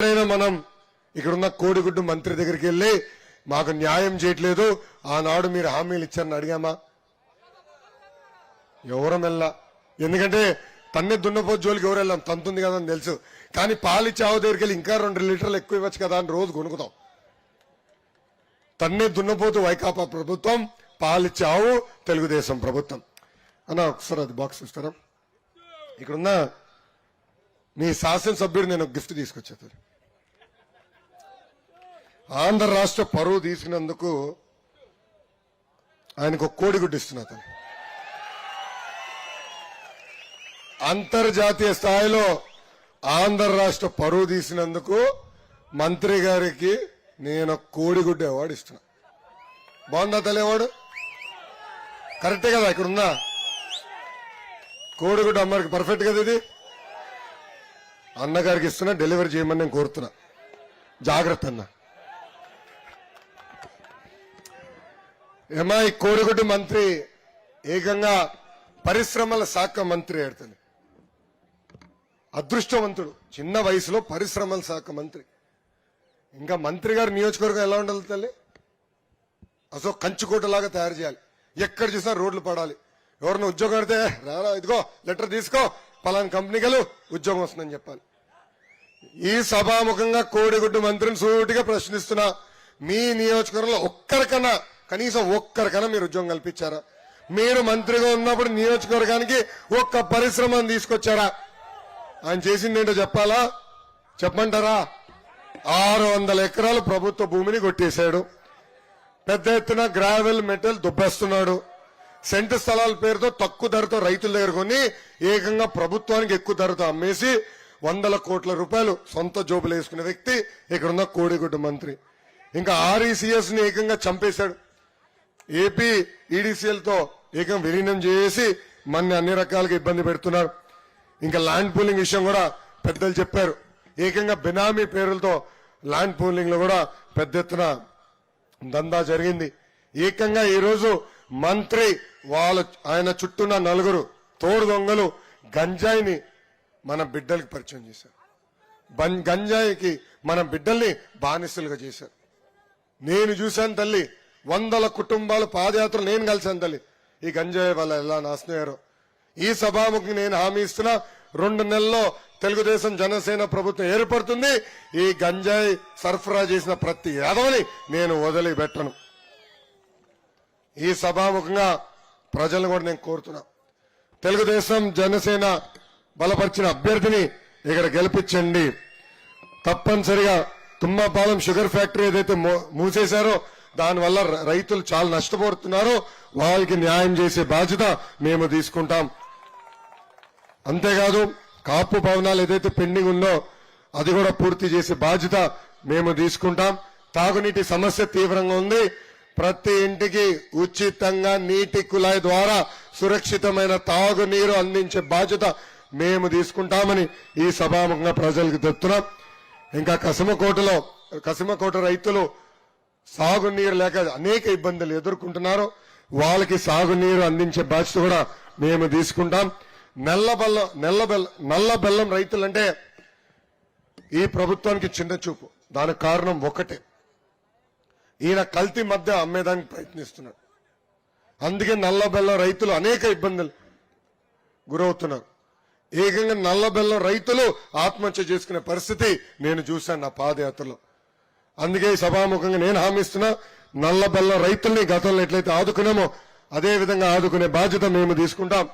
మనం ఇక్కడున్న కోడిగుడ్డు మంత్రి దగ్గరికి వెళ్ళి మాకు న్యాయం చేయట్లేదు, ఆనాడు మీరు హామీలు ఇచ్చారని అడిగామా? ఎవరం వెళ్ళా. ఎందుకంటే తన్నే దున్నపోతు జోలికి ఎవరు వెళ్ళాం, తంతుంది కదా అని తెలుసు. కానీ పాలిచ్చే ఆవు దగ్గరికి వెళ్ళి ఇంకా 2 లీటర్లు ఎక్కువ ఇవ్వచ్చు కదా అని రోజు కొనుక్కుతాం. తన్నే దున్నపోతు వైకాపా ప్రభుత్వం, పాలిచ్చే ఆవు తెలుగుదేశం ప్రభుత్వం. అన్న ఒకసారి అది బాక్స్ ఇస్తారా? ఇక్కడున్న మీ శాసనసభ్యుడు నేను గిఫ్ట్ తీసుకొచ్చేది. ఆంధ్ర రాష్ట్ర పరువు తీసుకున్నందుకు ఆయనకు ఒక కోడిగుడ్డు ఇస్తున్నా. అంతర్జాతీయ స్థాయిలో ఆంధ్ర రాష్ట్ర పరువు తీసినందుకు మంత్రి గారికి నేను కోడిగుడ్డు అవార్డు ఇస్తున్నా. బాగుందా తల్లి అవార్డు? కరెక్టే కదా? ఇక్కడ ఉందా కోడిగుడ్డు అమ్మకి? పర్ఫెక్ట్ కదా ఇది? అన్నగారికి ఇస్తున్నా, డెలివరీ చేయమని నేను కోరుతున్నా. జాగ్రత్త అన్న. ఏమా ఈ కోడిగుడ్డు మంత్రి ఏకంగా పరిశ్రమల శాఖ మంత్రి ఆడుతుంది. అదృష్టవంతుడు, చిన్న వయసులో పరిశ్రమల శాఖ మంత్రి. ఇంకా మంత్రి గారు నియోజకవర్గం ఎలా ఉండాలి తల్లి? అసలు కంచుకోటలాగా తయారు చేయాలి. ఎక్కడ చూసినా రోడ్లు పడాలి. ఎవరిని ఉద్యోగం అడితే రారా ఇదిగో లెటర్ తీసుకో, పలానా కంపెనీకి వెళ్ళు, ఉద్యోగం వస్తుందని చెప్పాలి. ఈ సభాముఖంగా కోడిగుడ్డు మంత్రిని సూటిగా ప్రశ్నిస్తున్నా, మీ నియోజకవర్గంలో ఒక్కరికన్నా, కనీసం ఒక్కరికన్నా మీరు ఉద్యోగం కల్పించారా? మీరు మంత్రిగా ఉన్నప్పుడు నియోజకవర్గానికి ఒక్క పరిశ్రమను తీసుకొచ్చారా? ఆయన చేసింది ఏంటో చెప్పాలా? చెప్పమంటారా? 600 ఎకరాలు ప్రభుత్వ భూమిని కొట్టేశాడు. పెద్ద ఎత్తున గ్రావెల్ మెటల్ దుబ్బేస్తున్నాడు. సెంటు స్థలాల పేరుతో తక్కువ ధరతో రైతుల దగ్గర కొని ఏకంగా ప్రభుత్వానికి ఎక్కువ ధరతో అమ్మేసి 100 కోట్ల రూపాయలు సొంత జోబులు వేసుకునే వ్యక్తి ఇక్కడున్న కోడిగుడ్డు మంత్రి. ఇంకా ఆర్ఈసీఎస్ ని ఏకంగా చంపేశాడు. ఏపీ ఈడీసీఎల్ తో ఏకంగా విలీనం చేసి మన అన్ని రకాలుగా ఇబ్బంది పెడుతున్నారు. ఇంకా ల్యాండ్ పూలింగ్ విషయం కూడా పెద్దలు చెప్పారు. ఏకంగా బినామీ పేరులతో ల్యాండ్ పూలింగ్ లో కూడా పెద్ద ఎత్తున దందా జరిగింది. ఏకంగా ఈ రోజు మంత్రి ఆయన చుట్టూన్న 4 తోడు దొంగలు గంజాయిని మన బిడ్డలకు పరిచయం చేశారు. గంజాయికి మన బిడ్డల్ని బానిసలుగా చేశారు. నేను చూశాను తల్లి, 100 కుటుంబాలు పాదయాత్ర నేను కలిశాను తల్లి. ఈ గంజాయి వల్ల ఎలా నాశనయ్యారో. ఈ సభాముఖి నేను హామీ ఇస్తున్నా, 2 నెలల్లో తెలుగుదేశం జనసేన ప్రభుత్వం ఏర్పడుతుంది. ఈ గంజాయి సరఫరా చేసిన ప్రతి యాదవని నేను వదిలిపెట్టను. ఈ సభాముఖంగా ప్రజలను కూడా నేను కోరుతున్నా, తెలుగుదేశం జనసేన బలపరిచిన అభ్యర్థిని ఇక్కడ గెలిపించండి. తప్పనిసరిగా తుమ్మపాలెం షుగర్ ఫ్యాక్టరీ ఏదైతే మూసేశారో దానివల్ల రైతులు చాలా నష్టపోతున్నారో వాళ్ళకి న్యాయం చేసే బాధ్యత మేము తీసుకుంటాం. అంతేకాదు కాపు భవనాలు ఏదైతే పెండింగ్ ఉందో అది కూడా పూర్తి చేసే బాధ్యత మేము తీసుకుంటాం. తాగునీటి సమస్య తీవ్రంగా ఉంది. ప్రతి ఇంటికి ఉచితంగా నీటి కుళాయి ద్వారా సురక్షితమైన తాగునీరు అందించే బాధ్యత మేము తీసుకుంటామని ఈ సభాముఖంగా ప్రజలకు చెప్తున్నాం. ఇంకా కసిమకోట రైతులు సాగునీరు లేక అనేక ఇబ్బందులు ఎదుర్కొంటున్నారు. వాళ్ళకి సాగునీరు అందించే బాధ్యత కూడా మేము తీసుకుంటాం. నల్ల బెల్లం రైతులంటే ఈ ప్రభుత్వానికి చిన్న చూపు. దానికి కారణం ఒకటే, ఈయన కల్తీ మధ్య అమ్మేదానికి ప్రయత్నిస్తున్నాడు. అందుకే నల్ల బెల్లం రైతులు అనేక ఇబ్బందులు గురవుతున్నారు. ఏకంగా నల్ల బెల్లం రైతులు ఆత్మహత్య చేసుకునే పరిస్థితి నేను చూశాను నా పాదయాత్రలో. అందుకే ఈ సభాముఖంగా నేను హామీ ఇస్తున్నా, నల్ల బెల్లం రైతుల్ని గతంలో ఎట్లయితే ఆదుకున్నామో అదే విధంగా ఆదుకునే బాధ్యత మేము తీసుకుంటాం.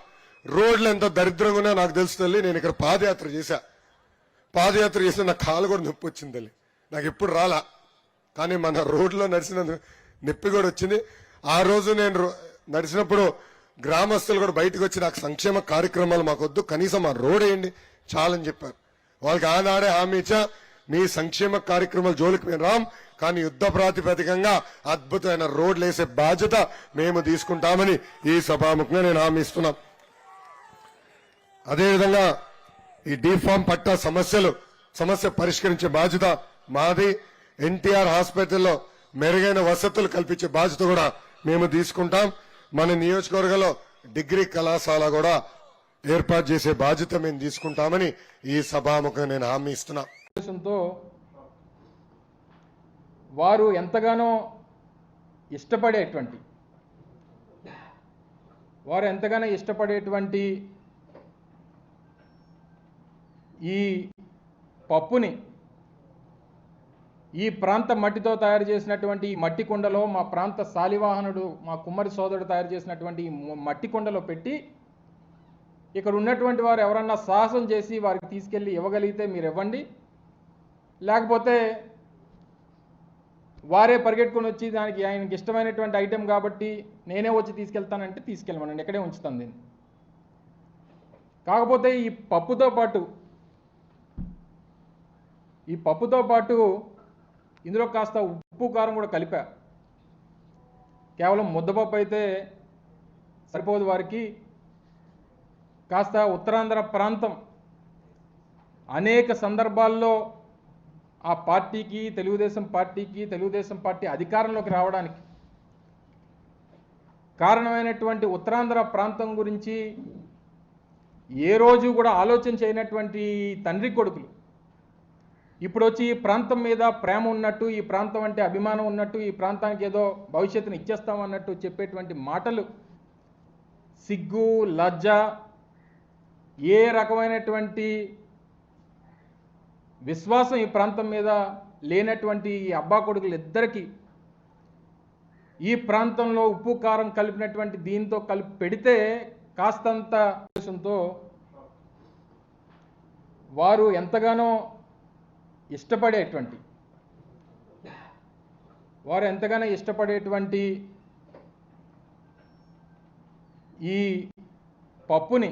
రోడ్లు ఎంత దరిద్రంగా ఉన్నా నాకు తెలుసు తల్లి. నేను ఇక్కడ పాదయాత్ర చేశా నా కాలు కూడా నొప్పి వచ్చింది తల్లి. నాకు ఎప్పుడు రాలా, కానీ మన రోడ్లో నడిచిన నొప్పి కూడా వచ్చింది. ఆ రోజు నేను నడిచినప్పుడు గ్రామస్తులు కూడా బయటకు వచ్చి నాకు సంక్షేమ కార్యక్రమాలు మాకొద్దు, కనీసం ఆ రోడ్ వేయండి చాలని చెప్పారు. వాళ్ళకి ఆనాడే హామీ ఇచ్చా, మీ సంక్షేమ కార్యక్రమాలు జోలికి మేము రాం, కానీ యుద్ధ ప్రాతిపదికంగా అద్భుతమైన రోడ్లు వేసే బాధ్యత మేము తీసుకుంటామని ఈ సభాముఖంగా నేను హామీ ఇస్తున్నా. అదేవిధంగా ఈ డీఫామ్ పట్టా సమస్య పరిష్కరించే బాధ్యత మాది. ఎన్టీఆర్ హాస్పిటల్లో మెరుగైన వసతులు కల్పించే బాధ్యత కూడా మేము తీసుకుంటాం. మన నియోజకవర్గంలో డిగ్రీ కళాశాల కూడా ఏర్పాటు చేసే బాధ్యత మేము తీసుకుంటామని ఈ సభాముఖంగా నేను హామీ ఇస్తున్నా. వారు ఎంతగానో ఇష్టపడేటువంటి ఈ పప్పుని ఈ ప్రాంత మట్టితో తయారు చేసినటువంటి ఈ మట్టి కుండలో మా ప్రాంత శాలివాహనుడు మా కుమ్మరి సోదరుడు తయారు చేసినటువంటి ఈ మట్టి కుండలో పెట్టి ఇక్కడ ఉన్నటువంటి వారు ఎవరన్నా సాహసం చేసి వారికి తీసుకెళ్ళి ఇవ్వగలిగితే మీరు ఇవ్వండి, లేకపోతే వారే పరిగెట్టుకొని వచ్చి దానికి ఆయనకి ఇష్టమైనటువంటి ఐటెం కాబట్టి నేనే వచ్చి తీసుకెళ్తానంటే తీసుకెళ్ళమనండి, ఇక్కడే ఉంచుతాను దీన్ని. కాకపోతే ఈ పప్పుతో పాటు ఇందులో కాస్త ఉప్పు కారం కూడా కలిపా. కేవలం ముద్దపప్పు అయితే సరిపోదు వారికి. కాస్త ఉత్తరాంధ్ర ప్రాంతం అనేక సందర్భాల్లో ఆ పార్టీకి తెలుగుదేశం పార్టీ అధికారంలోకి రావడానికి కారణమైనటువంటి ఉత్తరాంధ్ర ప్రాంతం గురించి ఏ రోజు కూడా ఆలోచన చేయనటువంటి తండ్రి కొడుకులు ఇప్పుడు వచ్చి ఈ ప్రాంతం మీద ప్రేమ ఉన్నట్టు, ఈ ప్రాంతం అంటే అభిమానం ఉన్నట్టు, ఈ ప్రాంతానికి ఏదో భవిష్యత్తును ఇచ్చేస్తామన్నట్టు చెప్పేటువంటి మాటలు సిగ్గు, లజ్జ, ఏ రకమైనటువంటి విశ్వాసం ఈ ప్రాంతం మీద లేనటువంటి ఈ అబ్బా కొడుకులు ఇద్దరికి ఈ ప్రాంతంలో ఉప్పు కారం కలిపినటువంటి దీంతో కలిపి పెడితే కాస్తంత ఉద్దేశంతో వారు ఎంతగానో ఇష్టపడేటువంటి ఈ పప్పుని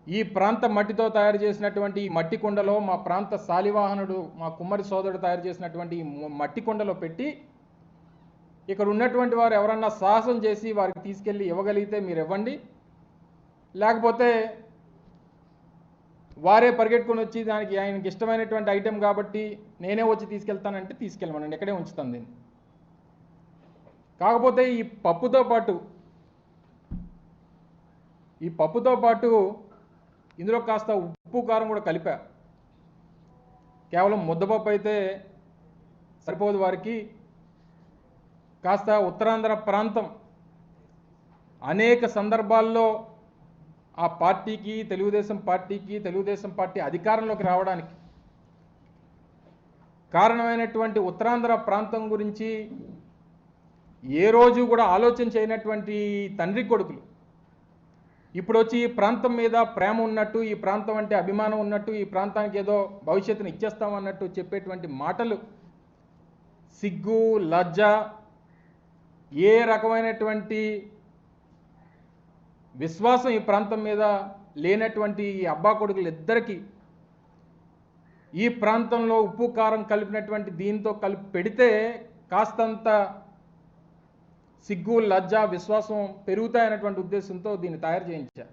ఈ ప్రాంత మట్టితో తయారు చేసినటువంటి ఈ మట్టి కుండలో మా ప్రాంత శాలివాహనుడు మా కుమ్మరి సోదరుడు తయారు చేసినటువంటి ఈ మట్టి కుండలో పెట్టి ఇక్కడ ఉన్నటువంటి వారు ఎవరన్నా సాహసం చేసి వారికి తీసుకెళ్ళి ఇవ్వగలిగితే మీరు ఇవ్వండి, లేకపోతే వారే పరిగెట్టుకొని వచ్చి దానికి ఆయనకి ఇష్టమైనటువంటి ఐటెం కాబట్టి నేనే వచ్చి తీసుకెళ్తానంటే తీసుకెళ్ళమనండి, ఇక్కడే ఉంచుతాను దీన్ని. కాకపోతే ఈ పప్పుతో పాటు ఇందులో కాస్త ఉప్పు కారం కూడా కలిపా. కేవలం ముద్దపప్పు అయితే సరిపోదు వారికి. కాస్త ఉత్తరాంధ్ర ప్రాంతం అనేక సందర్భాల్లో ఆ పార్టీకి తెలుగుదేశం పార్టీ అధికారంలోకి రావడానికి కారణమైనటువంటి ఉత్తరాంధ్ర ప్రాంతం గురించి ఏ రోజు కూడా ఆలోచన చేయనటువంటి తండ్రి కొడుకులు ఇప్పుడు వచ్చి ఈ ప్రాంతం మీద ప్రేమ ఉన్నట్టు, ఈ ప్రాంతం అంటే అభిమానం ఉన్నట్టు, ఈ ప్రాంతానికి ఏదో భవిష్యత్తును ఇచ్చేస్తామన్నట్టు చెప్పేటువంటి మాటలు సిగ్గు, లజ్జ, ఏ రకమైనటువంటి విశ్వాసం ఈ ప్రాంతం మీద లేనటువంటి ఈ అబ్బా కొడుకులు ఇద్దరికి ఈ ప్రాంతంలో ఉప్పు కారం కలిపినటువంటి దీంతో కలిపి పెడితే కాస్తంత సిగ్గు, లజ్జ, విశ్వాసం పెరుగుతాయన్నటువంటి ఉద్దేశంతో దీన్ని తయారు చేయించారు.